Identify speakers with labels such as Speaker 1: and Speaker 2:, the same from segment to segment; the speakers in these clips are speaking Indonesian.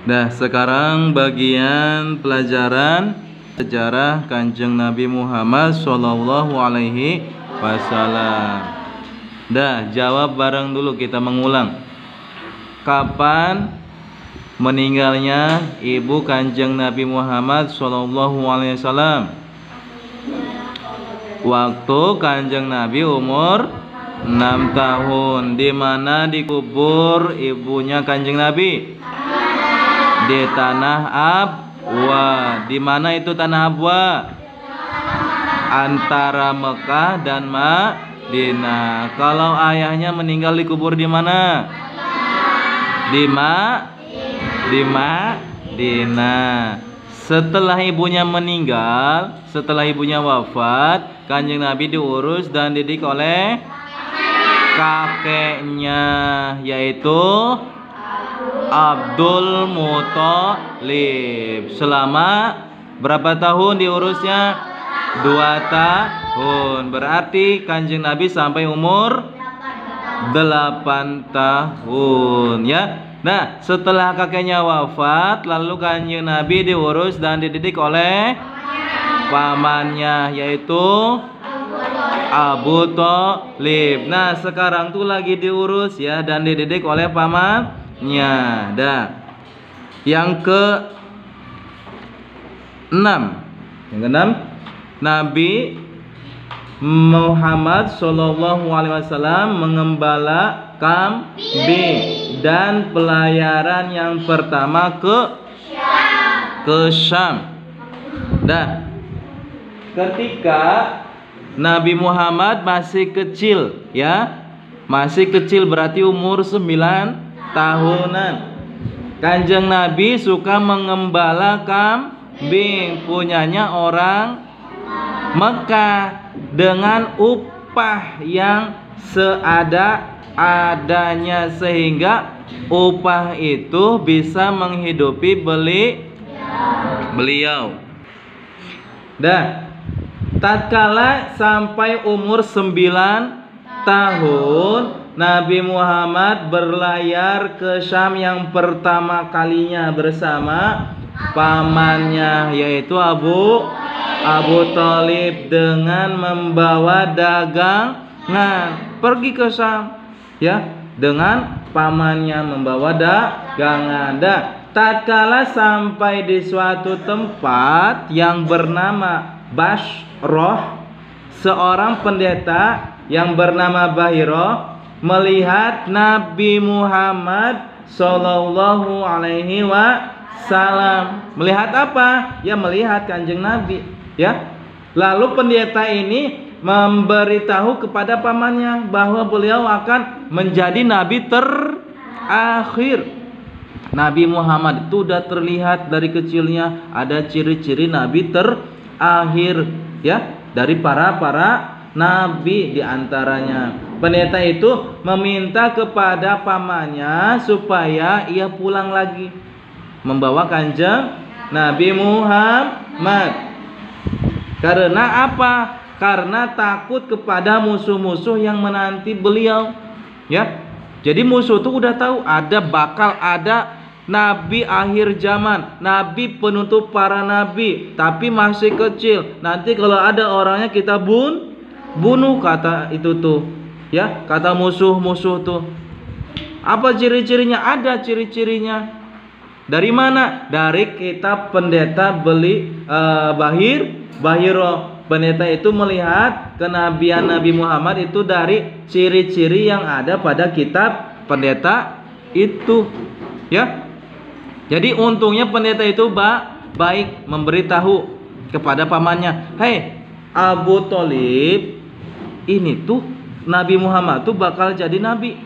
Speaker 1: Nah, sekarang bagian pelajaran sejarah Kanjeng Nabi Muhammad Shallallahu Alaihi Wasallam. Dah, jawab bareng dulu, kita mengulang. Kapan meninggalnya ibu Kanjeng Nabi Muhammad Shallallahu Alaihi Wasallam? Waktu Kanjeng Nabi umur 6 tahun. Di mana dikubur ibunya Kanjeng Nabi? Di tanah Abwa. Di mana itu tanah Abwa? Antara Mekah dan Madinah. Kalau ayahnya meninggal dikubur di mana? Di Madinah. Setelah ibunya meninggal, setelah ibunya wafat, Kanjeng Nabi diurus dan didik oleh kakeknya, yaitu Abdul Muthalib. Selama berapa tahun diurusnya? 2 tahun. Berarti Kanjeng Nabi sampai umur 8 tahun, ya. Nah, setelah kakeknya wafat, lalu Kanjeng Nabi diurus dan dididik oleh pamannya, yaitu Abu Thalib. Nah, sekarang tuh lagi diurus ya dan dididik oleh pamannya. Dah. Yang keenam, Nabi Muhammad Shallallahu Alaihi Wasallam mengembala kambing dan pelayaran yang pertama ke Syam. Dah. Ketika Nabi Muhammad masih kecil, ya, masih kecil berarti umur 9 tahunan. Kanjeng Nabi suka mengembala kambing punyanya orang Mekah dengan upah yang seadanya, sehingga upah itu bisa menghidupi beliau. Dah, tatkala sampai umur 9 tahun, Nabi Muhammad berlayar ke Syam yang pertama kalinya bersama pamannya, yaitu Abu Thalib, dengan membawa dagangan. Pergi ke Syam, ya, dengan pamannya membawa dagangan. Tatkala sampai di suatu tempat yang bernama Bashrah, seorang pendeta yang bernama Bahiro melihat Nabi Muhammad Sallallahu Alaihi Wasallam. Melihat apa? Ya, melihat Kanjeng Nabi, ya. Lalu pendeta ini memberitahu kepada pamannya bahwa beliau akan menjadi nabi terakhir. Nabi Muhammad itu sudah terlihat dari kecilnya ada ciri-ciri nabi terakhir, ya, dari para nabi. Diantaranya pendeta itu meminta kepada pamannya supaya ia pulang lagi membawa Kanjeng Nabi Muhammad. Karena apa? Karena takut kepada musuh-musuh yang menanti beliau, ya. Jadi musuh itu udah tahu bakal ada nabi akhir zaman, nabi penutup para nabi, tapi masih kecil. Nanti kalau ada orangnya kita bunuh, kata itu tuh, ya, kata musuh-musuh tuh. Apa ciri-cirinya? Ada ciri-cirinya. Dari mana? Dari kitab pendeta Bahiro. Pendeta itu melihat kenabian Nabi Muhammad itu dari ciri-ciri yang ada pada kitab pendeta itu, ya. Jadi untungnya pendeta itu baik memberitahu kepada pamannya, "Hei Abu Thalib, ini tuh Nabi Muhammad tuh bakal jadi nabi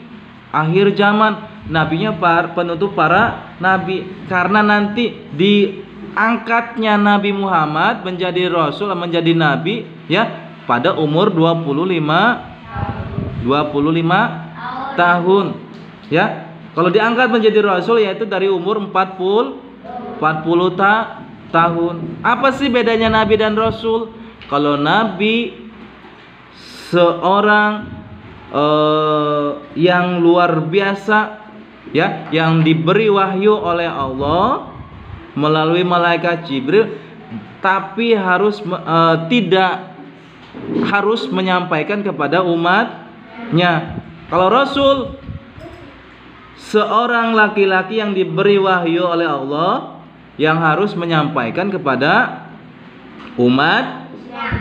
Speaker 1: akhir zaman, nabinya penutup para nabi. Karena nanti diangkatnya Nabi Muhammad menjadi rasul, menjadi nabi, ya, pada umur 25 tahun, ya. Kalau diangkat menjadi rasul yaitu dari umur 40 tahun. Apa sih bedanya nabi dan rasul? Kalau nabi seorang yang luar biasa, ya, yang diberi wahyu oleh Allah melalui malaikat Jibril, tapi tidak harus menyampaikan kepada umatnya. Kalau Rasul, seorang laki-laki yang diberi wahyu oleh Allah yang harus menyampaikan kepada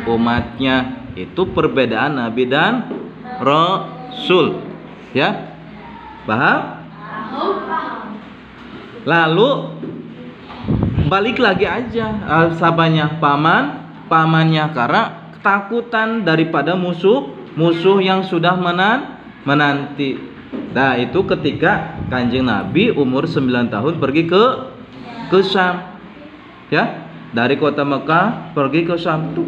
Speaker 1: umatnya. Itu perbedaan Nabi dan Rasul, ya, paham? Lalu balik lagi aja sahabatnya, pamannya, karena ketakutan daripada musuh yang sudah menanti. Nah, itu ketika Kanjeng Nabi umur 9 tahun pergi ke Syam, ya, dari kota Mekah pergi ke Syam, tuk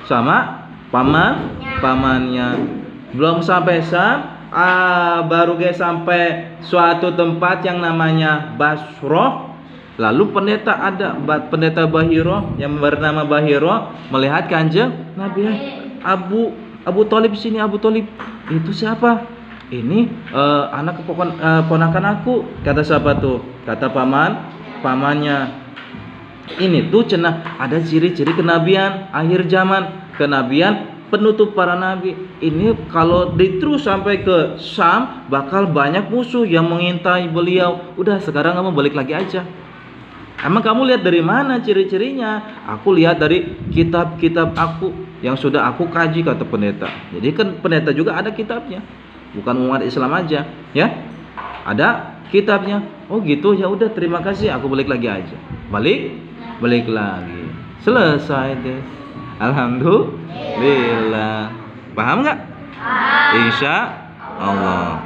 Speaker 1: sama pamannya. Belum sampai Syam, baru sampai suatu tempat yang namanya Basroh. Lalu pendeta Bahiro yang bernama Bahiro melihat Kanjeng Nabi. Abu Thalib sini, Abu Thalib. Itu siapa? Ini anak ponakan aku. Kata siapa tuh? Kata pamannya. Ini tuh cenah ada ciri-ciri kenabian akhir zaman, kenabian penutup para nabi. Ini kalau diterus sampai ke Syam bakal banyak musuh yang mengintai beliau. Udah, sekarang kamu balik lagi aja. Emang kamu lihat dari mana ciri-cirinya? Aku lihat dari kitab-kitab aku yang sudah aku kaji, kata pendeta. Jadi kan pendeta juga ada kitabnya, bukan umat Islam aja, ya. Ada kitabnya. Oh gitu, ya udah, terima kasih, aku balik lagi aja. Balik lagi. Selesai deh. Alhamdulillah. Paham nggak? Insya Allah.